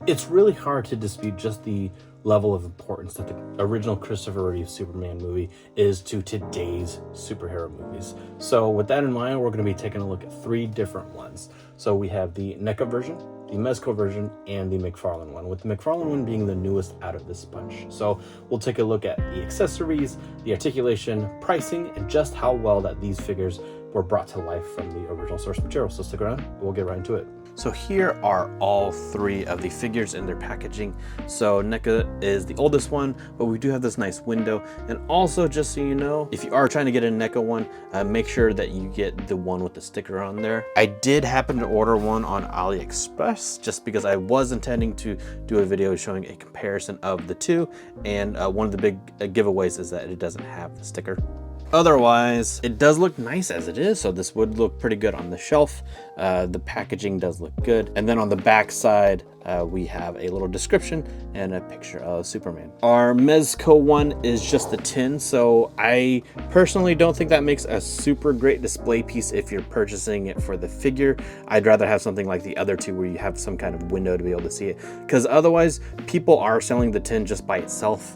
It's really hard to dispute just the level of importance that the original Christopher Reeve Superman movie is to today's superhero movies. So with that in mind, we're going to be taking a look at 3 different ones. So we have the NECA version, the Mezco version, and the McFarlane one, with the McFarlane one being the newest out of this bunch. So we'll take a look at the accessories, the articulation, pricing, and just how well that these figures were brought to life from the original source material. So stick around, we'll get right into it. So here are all 3 of the figures in their packaging. So NECA is the oldest one, but we do have this nice window. And also, just so you know, if you are trying to get a NECA one, make sure that you get the one with the sticker on there. I did happen to order one on AliExpress just because I was intending to do a video showing a comparison of the 2. And one of the big giveaways is that it doesn't have the sticker. Otherwise, it does look nice as it is, so this would look pretty good on the shelf. The packaging does look good. And then on the back side, we have a little description and a picture of Superman. Our Mezco one is just the tin, so I personally don't think that makes a super great display piece if you're purchasing it for the figure. I'd rather have something like the other 2 where you have some kind of window to be able to see it, because otherwise people are selling the tin just by itself,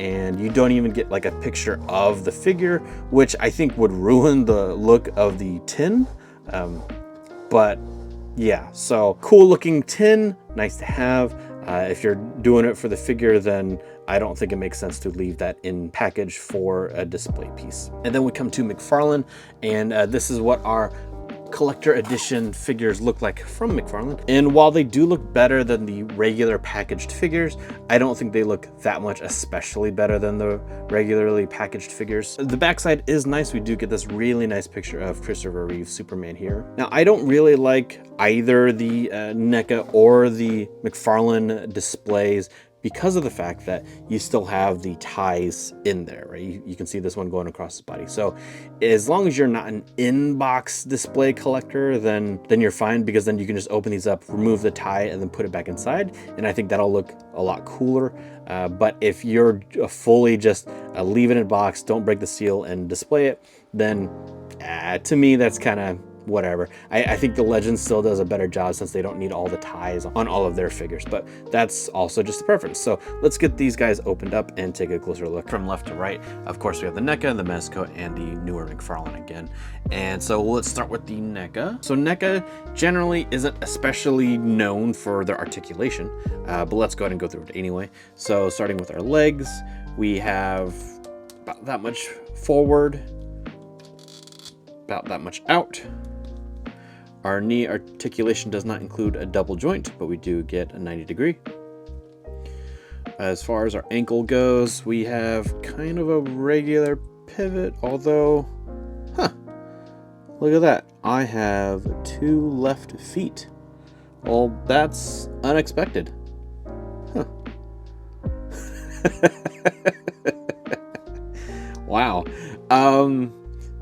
and you don't even get like a picture of the figure, which I think would ruin the look of the tin. But yeah, so cool looking tin, nice to have. If you're doing it for the figure, then I don't think it makes sense to leave that in package for a display piece. And then we come to McFarlane, and this is what our collector edition figures look like from McFarlane. And while they do look better than the regular packaged figures, I don't think they look that much especially better than the regularly packaged figures. The backside is nice. We do get this really nice picture of Christopher Reeve Superman here. Now, I don't really like either the NECA or the McFarlane displays because of the fact that you still have the ties in there, right? You can see this one going across his body. So as long as you're not an in-box display collector, then you're fine, because then you can just open these up, remove the tie, and then put it back inside. And I think that'll look a lot cooler. But if you're fully just leave it in a box, don't break the seal and display it, then to me, that's kind of whatever. I think the Legend still does a better job since they don't need all the ties on all of their figures, but that's also just a preference. So let's get these guys opened up and take a closer look from left to right. Of course, we have the NECA, the Mezco, and the newer McFarlane again. And so let's start with the NECA. So NECA generally isn't especially known for their articulation, but let's go ahead and go through it anyway. So starting with our legs, we have about that much forward, about that much out. Our knee articulation does not include a double joint, but we do get a 90-degree. As far as our ankle goes, we have kind of a regular pivot, although, look at that. I have 2 left feet. Well, that's unexpected. Wow.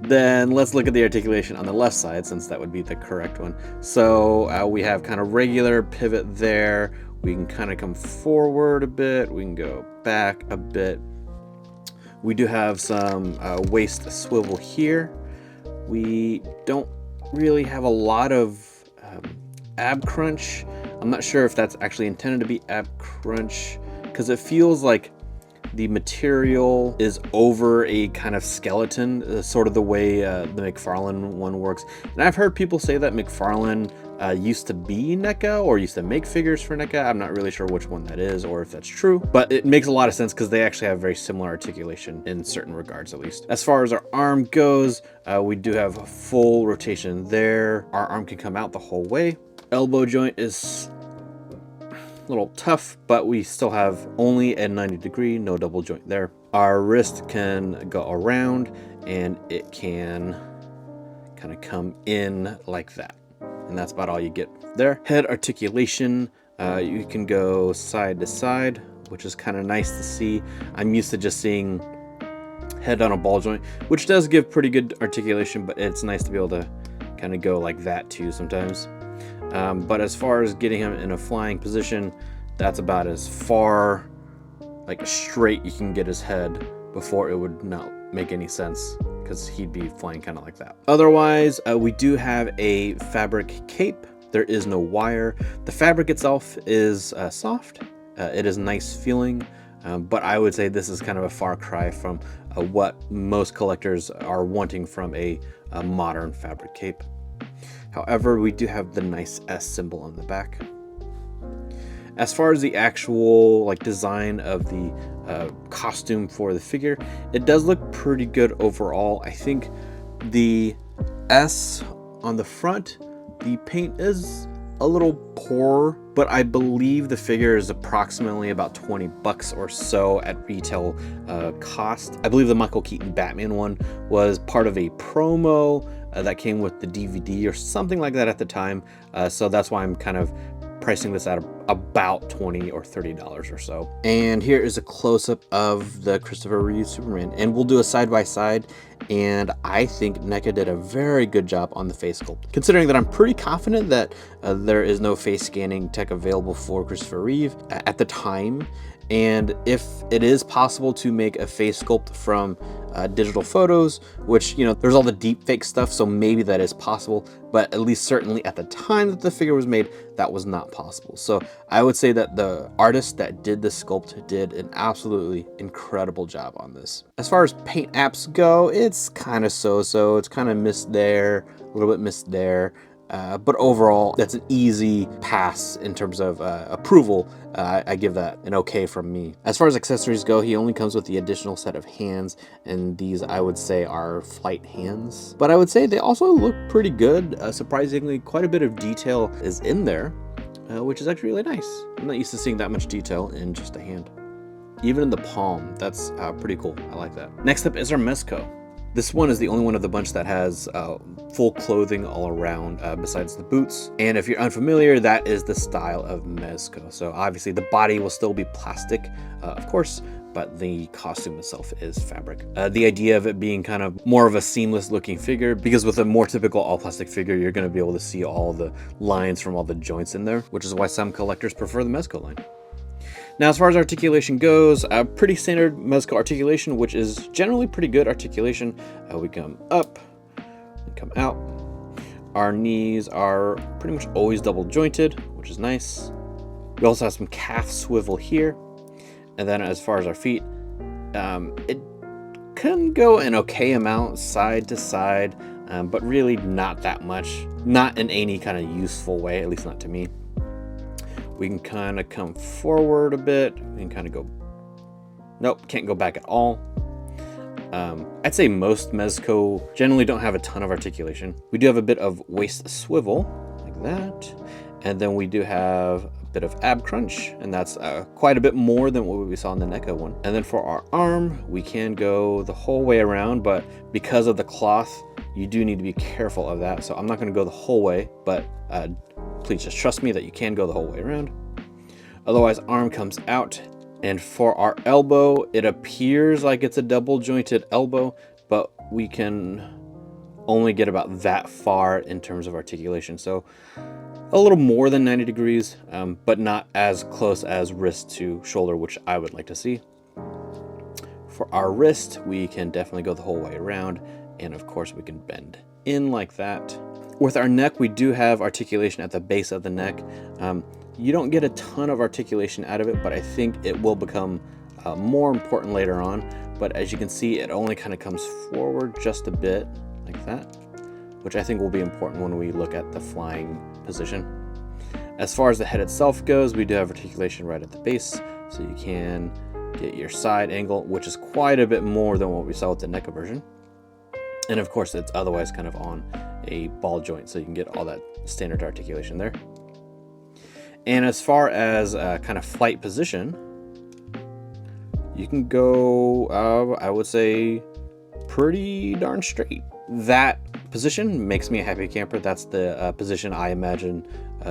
Then let's look at the articulation on the left side, since that would be the correct one. So we have kind of regular pivot there. We can kind of come forward a bit. We can go back a bit. We do have some waist swivel here. We don't really have a lot of ab crunch. I'm not sure if that's actually intended to be ab crunch, because it feels like the material is over a kind of skeleton, sort of the way the McFarlane one works. And I've heard people say that McFarlane used to be NECA, or used to make figures for NECA. I'm not really sure which one that is, or if that's true, but it makes a lot of sense because they actually have very similar articulation in certain regards, at least. As far as our arm goes, we do have a full rotation there. Our arm can come out the whole way. Elbow joint is little tough, but we still have only a 90-degree, no double joint there. Our wrist can go around, and it can kind of come in like that, and that's about all you get there. Head articulation, you can go side to side, which is kind of nice to see. I'm used to just seeing head on a ball joint, which does give pretty good articulation, but it's nice to be able to kind of go like that too sometimes. But as far as getting him in a flying position, that's about as far like straight you can get his head before it would not make any sense, because he'd be flying kind of like that. Otherwise, we do have a fabric cape There is no wire. The fabric itself is soft. It is nice feeling, but I would say this is kind of a far cry from what most collectors are wanting from a modern fabric cape. However, we do have the nice S symbol on the back. As far as the actual design of the costume for the figure, it does look pretty good overall. I think the S on the front, the paint is a little poor, but I believe the figure is approximately about $20 or so at retail cost. I believe the Michael Keaton Batman one was part of a promo that came with the DVD or something like that at the time. So that's why I'm kind of pricing this at about $20 or $30 or so. And here is a close-up of the Christopher Reeve Superman, and we'll do a side-by-side, and I think NECA did a very good job on the face sculpt, considering that I'm pretty confident that there is no face scanning tech available for Christopher Reeve at the time. And if it is possible to make a face sculpt from digital photos, which, there's all the deep fake stuff, so maybe that is possible, but at least certainly at the time that the figure was made, that was not possible. So I would say that the artist that did the sculpt did an absolutely incredible job on this. As far as paint apps go, it's kind of so-so. It's kind of missed there, a little bit missed there. But overall, that's an easy pass in terms of approval. I give that an okay from me. As far as accessories go, he only comes with the additional set of hands, and these I would say are flight hands. But I would say they also look pretty good. Surprisingly, quite a bit of detail is in there, which is actually really nice. I'm not used to seeing that much detail in just a hand. Even in the palm, that's pretty cool. I like that. Next up is our Mezco. This one is the only one of the bunch that has full clothing all around besides the boots. And if you're unfamiliar, that is the style of Mezco. So obviously the body will still be plastic, of course, but the costume itself is fabric. The idea of it being kind of more of a seamless looking figure, because with a more typical all plastic figure, you're going to be able to see all the lines from all the joints in there, which is why some collectors prefer the Mezco line. Now, as far as articulation goes, pretty standard Mezco articulation, which is generally pretty good articulation. We come up, we come out. Our knees are pretty much always double jointed, which is nice. We also have some calf swivel here. And then as far as our feet, it can go an okay amount side to side, but really not that much. Not in any kind of useful way, at least not to me. We can kind of come forward a bit. We can kind of go, nope, can't go back at all. I'd say most Mezco generally don't have a ton of articulation. We do have a bit of waist swivel, like that. And then we do have a bit of ab crunch, and that's quite a bit more than what we saw in the NECA one. And then for our arm, we can go the whole way around, but because of the cloth, you do need to be careful of that. So I'm not gonna go the whole way, but please just trust me that you can go the whole way around. Otherwise, arm comes out. And for our elbow, it appears like it's a double jointed elbow, but we can only get about that far in terms of articulation. So a little more than 90 degrees, but not as close as wrist to shoulder, which I would like to see. For our wrist, we can definitely go the whole way around. And of course, we can bend in like that. With our neck, we do have articulation at the base of the neck. You don't get a ton of articulation out of it, but I think it will become more important later on. But as you can see, it only kind of comes forward just a bit like that, which I think will be important when we look at the flying position. As far as the head itself goes, we do have articulation right at the base, so you can get your side angle, which is quite a bit more than what we saw with the NECA version. And of course, it's otherwise kind of on a ball joint, so you can get all that standard articulation there. And as far as kind of flight position, you can go, I would say, pretty darn straight. That position makes me a happy camper. That's the position I imagine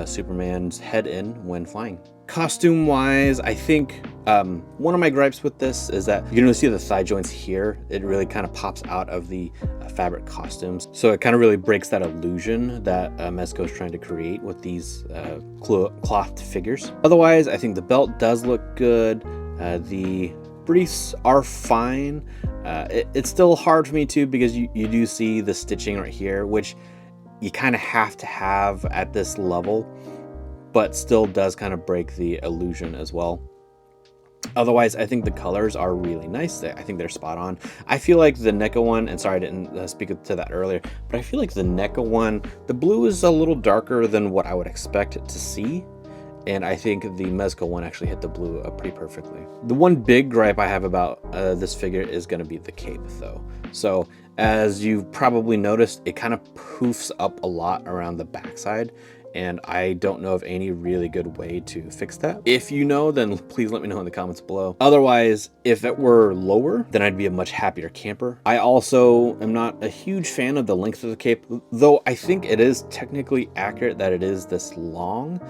Superman's head in when flying. Costume wise, I think one of my gripes with this is that you can really see the thigh joints here. It really kind of pops out of the fabric costumes. So it kind of really breaks that illusion that Mezco is trying to create with these clothed figures. Otherwise, I think the belt does look good. The briefs are fine. It's still hard for me too, because you do see the stitching right here, which you kind of have to have at this level, but still does kind of break the illusion as well. Otherwise, I think the colors are really nice. I think they're spot on. I feel like the NECA one, and sorry I didn't speak to that earlier, but I feel like the NECA one, the blue is a little darker than what I would expect it to see. And I think the Mezco one actually hit the blue pretty perfectly. The one big gripe I have about this figure is going to be the cape though. So as you've probably noticed, it kind of poofs up a lot around the backside. And I don't know of any really good way to fix that. If you know, then please let me know in the comments below. Otherwise, if it were lower, then I'd be a much happier camper. I also am not a huge fan of the length of the cape, though I think it is technically accurate that it is this long.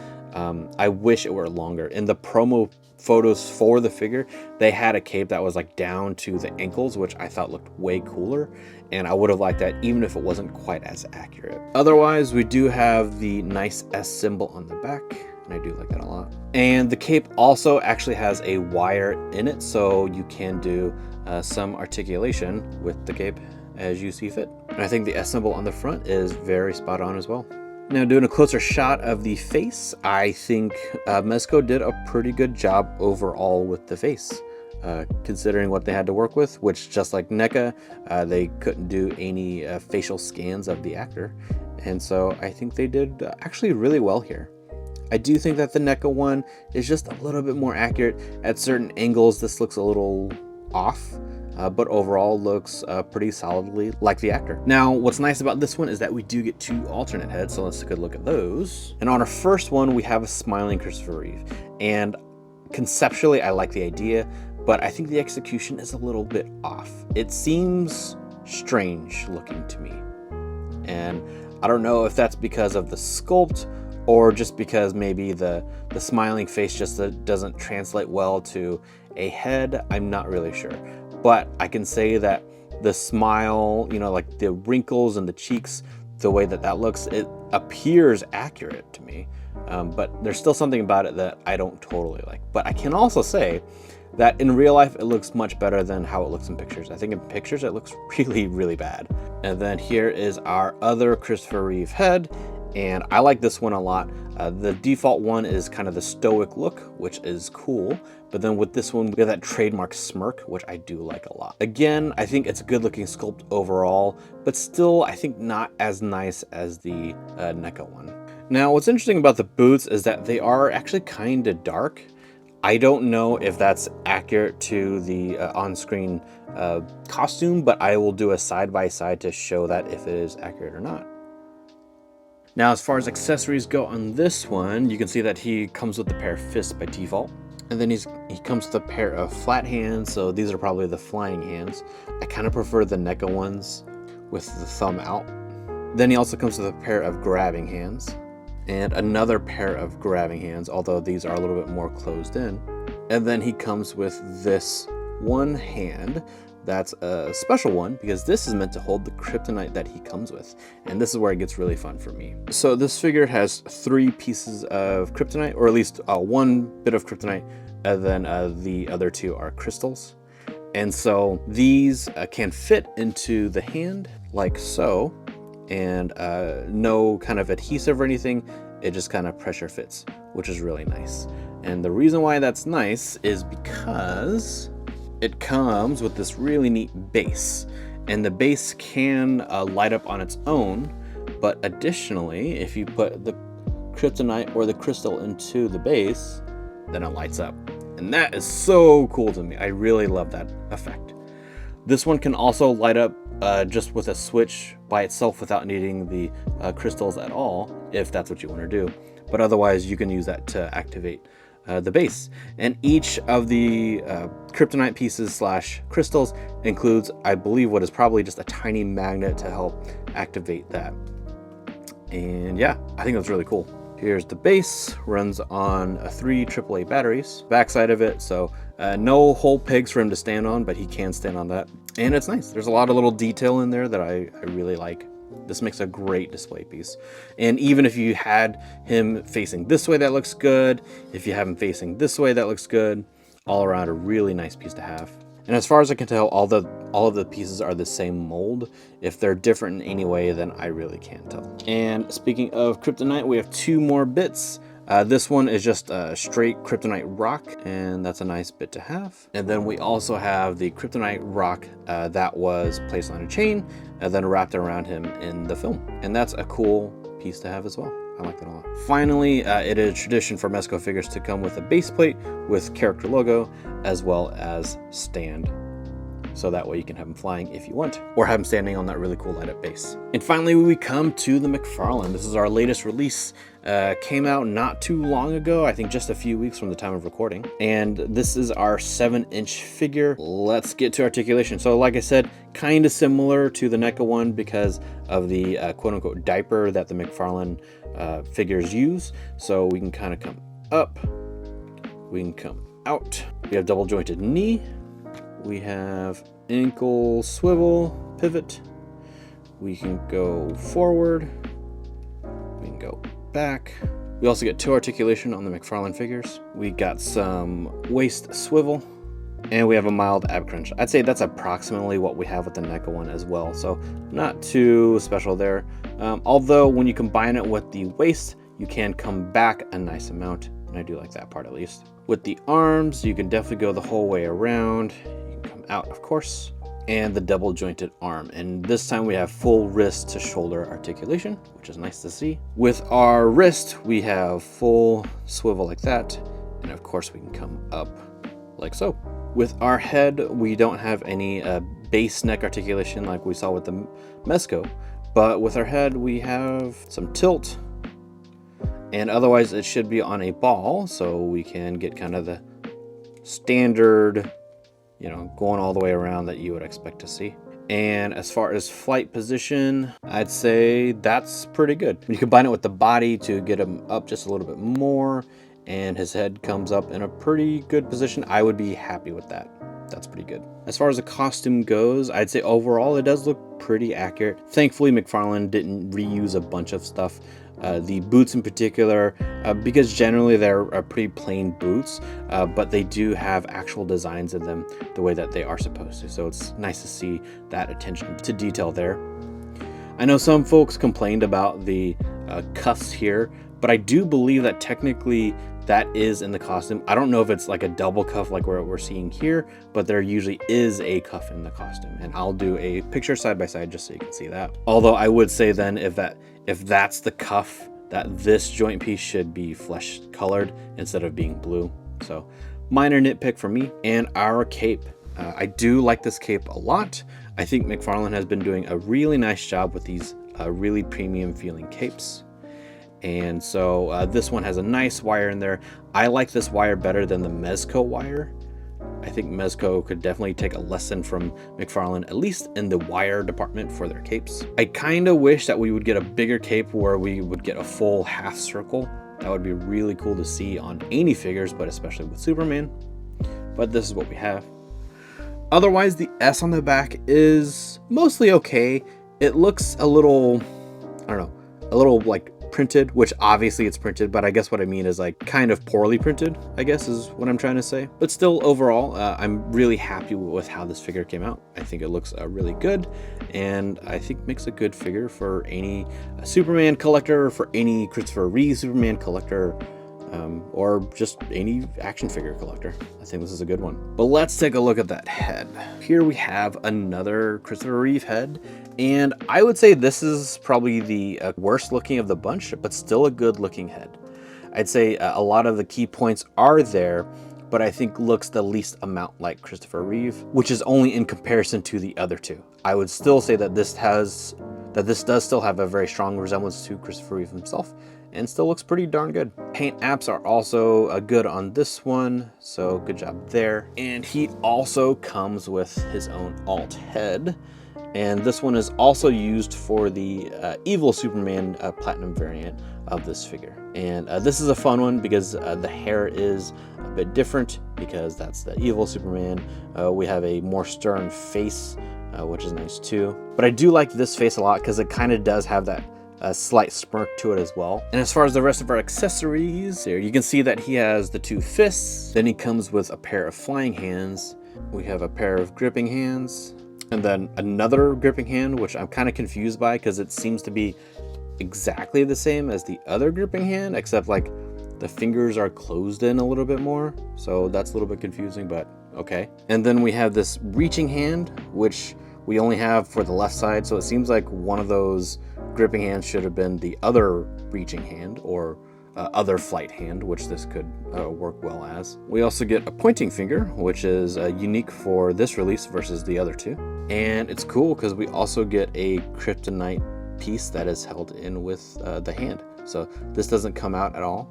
I wish it were longer. In the promo photos for the figure, they had a cape that was like down to the ankles, which I thought looked way cooler, and I would have liked that even if it wasn't quite as accurate. Otherwise, we do have the nice S symbol on the back, and I do like that a lot. And the cape also actually has a wire in it, so you can do some articulation with the cape as you see fit. And I think the S symbol on the front is very spot on as well. Now, doing a closer shot of the face, I think Mezco did a pretty good job overall with the face, considering what they had to work with, which just like NECA, they couldn't do any facial scans of the actor. And so I think they did actually really well here. I do think that the NECA one is just a little bit more accurate. At certain angles, this looks a little off. But overall looks pretty solidly like the actor. Now, what's nice about this one is that we do get 2 alternate heads, so let's take a look at those. And on our first one, we have a smiling Christopher Reeve. And conceptually, I like the idea, but I think the execution is a little bit off. It seems strange looking to me. And I don't know if that's because of the sculpt or just because maybe the smiling face just doesn't translate well to a head. I'm not really sure. But I can say that the smile, you know, like the wrinkles and the cheeks, the way that that looks, it appears accurate to me. But there's still something about it that I don't totally like. But I can also say that in real life, it looks much better than how it looks in pictures. I think in pictures, it looks really, really bad. And then here is our other Christopher Reeve head. And I like this one a lot. The default one is kind of the stoic look, which is cool. But then with this one, we have that trademark smirk, which I do like a lot. Again, I think it's a good looking sculpt overall, but still, I think not as nice as the NECA one. Now, what's interesting about the boots is that they are actually kind of dark. I don't know if that's accurate to the on-screen costume, but I will do a side-by-side to show that if it is accurate or not. Now, as far as accessories go on this one, you can see that he comes with a pair of fists by default. And then he comes with a pair of flat hands, so these are probably the flying hands. I kind of prefer the NECA ones with the thumb out. Then he also comes with a pair of grabbing hands and another pair of grabbing hands, although these are a little bit more closed in. And then he comes with this one hand. That's a special one because this is meant to hold the kryptonite that he comes with. And this is where it gets really fun for me. So this figure has 3 pieces of kryptonite, or at least 1 bit of kryptonite, and then the other 2 are crystals. And so these can fit into the hand like so, and no kind of adhesive or anything. It just kind of pressure fits, which is really nice. And the reason why that's nice is because it comes with this really neat base, and the base can light up on its own, but additionally, if you put the kryptonite or the crystal into the base, then it lights up. And that is so cool to me. I really love that effect. This one can also light up just with a switch by itself without needing the crystals at all, if that's what you want to do. But otherwise, you can use that to activate the base. And each of the kryptonite pieces / crystals includes, I believe, what is probably just a tiny magnet to help activate that. And yeah, I think that's really cool. Here's the base, runs on 3 AAA batteries, backside of it, so no whole pegs for him to stand on, but he can stand on that. And it's nice. There's a lot of little detail in there that I really like. This makes a great display piece. And even if you had him facing this way, that looks good. If you have him facing this way, that looks good. All around a really nice piece to have. And as far as I can tell, all of the pieces are the same mold. If they're different in any way, then I really can't tell. And speaking of kryptonite, we have 2 more bits. This one is just a straight kryptonite rock, and that's a nice bit to have. And then we also have the kryptonite rock that was placed on a chain and then wrapped around him in the film. And that's a cool piece to have as well. I like that a lot. Finally, it is tradition for Mezco figures to come with a base plate with character logo as well as stand. So that way you can have them flying if you want, or have them standing on that really cool light up base. And finally, we come to the McFarlane. This is our latest release. Came out not too long ago, I think just a few weeks from the time of recording. And this is our 7-inch figure. Let's get to articulation. So like I said, kind of similar to the NECA one because of the quote unquote diaper that the McFarlane figures use. So we can kind of come up, we can come out. We have double jointed knee. We have ankle swivel pivot. We can go forward. We can go back. We also get 2 articulation on the McFarlane figures. We got some waist swivel, and we have a mild ab crunch. I'd say that's approximately what we have with the NECA one as well, so not too special there. Although when you combine it with the waist, you can come back a nice amount, and I do like that part at least. With the arms, you can definitely go the whole way around. You can come out, of course. And the double jointed arm, and this time we have full wrist to shoulder articulation, which is nice to see. With our wrist, we have full swivel like that, and of course we can come up like so. With our head, we don't have any base neck articulation like we saw with the Mezco, but with our head we have some tilt, and otherwise it should be on a ball, so we can get kind of the standard, you know, going all the way around that you would expect to see. And as far as flight position, I'd say that's pretty good. When you combine it with the body to get him up just a little bit more, and his head comes up in a pretty good position, I would be happy with that. That's pretty good. As far as the costume goes, I'd say overall it does look pretty accurate. Thankfully, McFarlane didn't reuse a bunch of stuff. The boots in particular, because generally they're pretty plain boots, but they do have actual designs in them the way that they are supposed to. So it's nice to see that attention to detail there. I know some folks complained about the cuffs here, but I do believe that technically that is in the costume. I don't know if it's like a double cuff like we're seeing here, but there usually is a cuff in the costume, and I'll do a picture side by side just so you can see that. Although I would say then if that's the cuff, that this joint piece should be flesh colored instead of being blue. So minor nitpick for me. And our cape, I do like this cape a lot. I think McFarlane has been doing a really nice job with these really premium feeling capes. And so this one has a nice wire in there. I like this wire better than the Mezco wire. I think Mezco could definitely take a lesson from McFarlane, at least in the wire department for their capes. I kind of wish that we would get a bigger cape where we would get a full half circle. That would be really cool to see on any figures, but especially with Superman. But this is what we have. Otherwise, the S on the back is mostly okay. It looks a little, I don't know, a little like printed, which obviously it's printed, but I guess what I mean is like kind of poorly printed, I guess is what I'm trying to say. But still, overall, I'm really happy with how this figure came out. I think it looks really good, and I think makes a good figure for any Superman collector, for any Christopher Reeve Superman collector, or just any action figure collector. I think this is a good one. But let's take a look at that head. Here we have another Christopher Reeve head, and I would say this is probably the worst looking of the bunch, but still a good looking head. I'd say a lot of the key points are there, but I think looks the least amount like Christopher Reeve, which is only in comparison to the other two. I would still say that this does still have a very strong resemblance to Christopher Reeve himself, and still looks pretty darn good. Paint apps are also good on this one, so good job there. And he also comes with his own alt head, and this one is also used for the Evil Superman Platinum variant of this figure. And this is a fun one because the hair is a bit different because that's the Evil Superman. We have a more stern face, which is nice too. But I do like this face a lot because it kind of does have that a slight smirk to it as well. And as far as the rest of our accessories, here you can see that he has the 2 fists, then he comes with a pair of flying hands, We have a pair of gripping hands, and then another gripping hand, which I'm kind of confused by because it seems to be exactly the same as the other gripping hand, except like the fingers are closed in a little bit more. So that's a little bit confusing, but okay. And then we have this reaching hand, which we only have for the left side. So it seems like one of those gripping hands should have been the other reaching hand, or other flight hand, which this could work well as. We also get a pointing finger, which is unique for this release versus the other two. And it's cool because we also get a kryptonite piece that is held in with the hand. So this doesn't come out at all.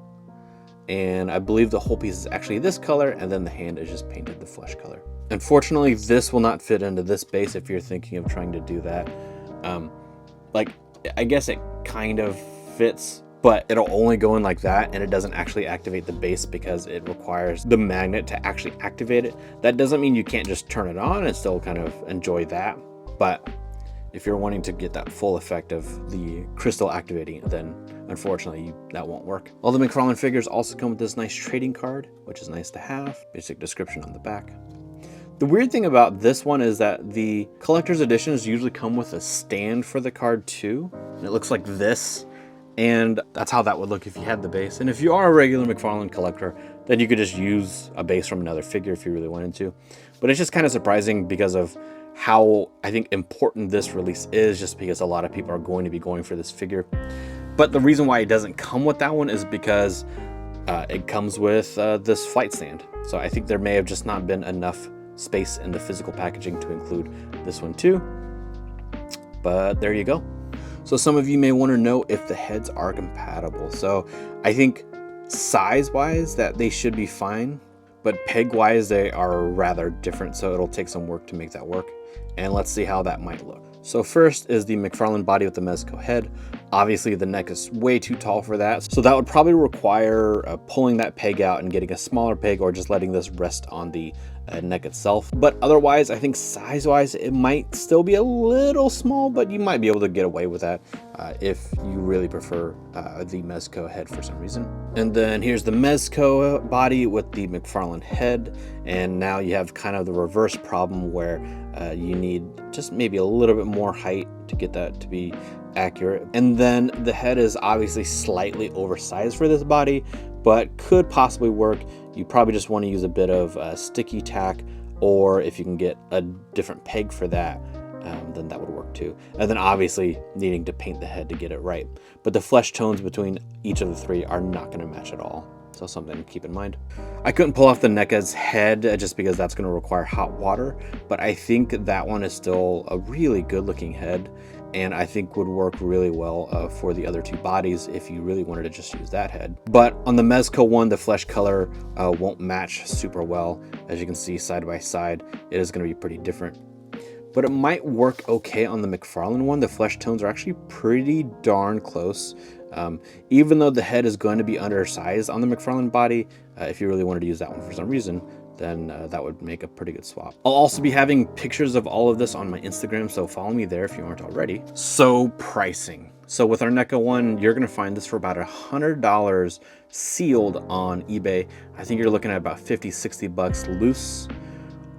And I believe the whole piece is actually this color, and then the hand is just painted the flesh color. Unfortunately, this will not fit into this base if you're thinking of trying to do that. Like, I guess it kind of fits, but it'll only go in like that, and it doesn't actually activate the base because it requires the magnet to actually activate it. That doesn't mean you can't just turn it on and still kind of enjoy that, but if you're wanting to get that full effect of the crystal activating it, then unfortunately that won't work. All the McFarlane figures also come with this nice trading card, which is nice to have. Basic description on the back. The weird thing about this one is that the collector's editions usually come with a stand for the card too, and it looks like this. And that's how that would look if you had the base. And if you are a regular McFarlane collector, then you could just use a base from another figure if you really wanted to. But it's just kind of surprising because of how I think important this release is, just because a lot of people are going to be going for this figure. But the reason why it doesn't come with that one is because it comes with this flight stand. So I think there may have just not been enough space in the physical packaging to include this one too. But there you go. So some of you may want to know if the heads are compatible. So I think size-wise that they should be fine, but peg-wise they are rather different, so it'll take some work to make that work. And let's see how that might look. So first is the McFarlane body with the Mezco head. Obviously the neck is way too tall for that, so that would probably require pulling that peg out and getting a smaller peg, or just letting this rest on the neck itself. But otherwise, I think size-wise it might still be a little small, but you might be able to get away with that if you really prefer the Mezco head for some reason. And then here's the Mezco body with the McFarlane head, and now you have kind of the reverse problem where you need just maybe a little bit more height to get that to be accurate. And then the head is obviously slightly oversized for this body, but could possibly work. You probably just want to use a bit of sticky tack, or if you can get a different peg for that, then that would work too. And then obviously needing to paint the head to get it right. But the flesh tones between each of the three are not going to match at all. So something to keep in mind. I couldn't pull off the NECA's head just because that's going to require hot water, but I think that one is still a really good looking head, and I think would work really well for the other two bodies if you really wanted to just use that head. But on the Mezco one, the flesh color won't match super well. As you can see side by side, it is going to be pretty different. But it might work okay on the McFarlane one. The flesh tones are actually pretty darn close. Even though the head is going to be undersized on the McFarlane body, if you really wanted to use that one for some reason, then that would make a pretty good swap. I'll also be having pictures of all of this on my Instagram, so follow me there if you aren't already. So pricing. So with our NECA one, you're gonna find this for about $100 sealed on eBay. I think you're looking at about 50, 60 bucks loose.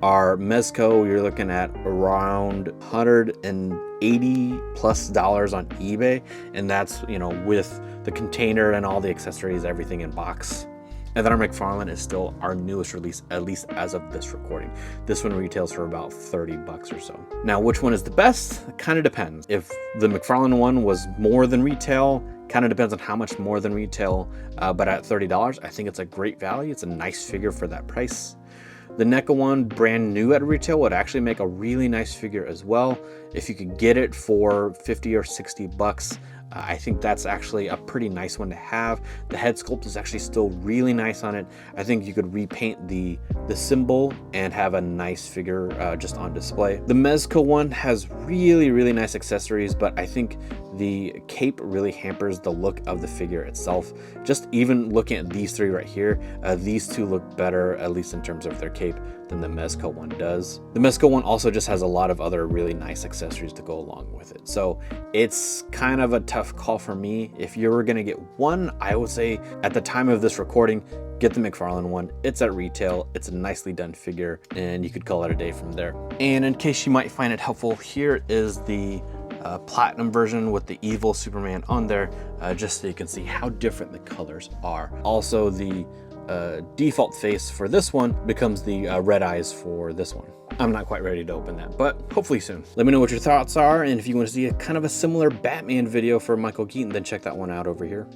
Our Mezco, you're looking at around $180+ on eBay, and that's, you know, with the container and all the accessories, everything in box. And then our McFarlane is still our newest release, at least as of this recording. This one retails for about 30 bucks or so. Now, which one is the best? It kind of depends. If the McFarlane one was more than retail, kind of depends on how much more than retail, but at $30, I think it's a great value. It's a nice figure for that price. The NECA one, brand new at retail, would actually make a really nice figure as well. If you could get it for 50 or 60 bucks, I think that's actually a pretty nice one to have. The head sculpt is actually still really nice on it. I think you could repaint the symbol and have a nice figure just on display. The Mezco one has really, really nice accessories, but I think the cape really hampers the look of the figure itself. Just even looking at these three right here, these two look better, at least in terms of their cape, than the Mezco one does. The Mezco one also just has a lot of other really nice accessories to go along with it. So it's kind of a tough call for me. If you were gonna get one, I would say at the time of this recording, get the McFarlane one. It's at retail. It's a nicely done figure, and you could call it a day from there. And in case you might find it helpful, here is the platinum version with the evil Superman on there, just so you can see how different the colors are. Also, the default face for this one becomes the red eyes for this one. I'm not quite ready to open that, but hopefully soon. Let me know what your thoughts are, and if you want to see a kind of a similar Batman video for Michael Keaton, then check that one out over here.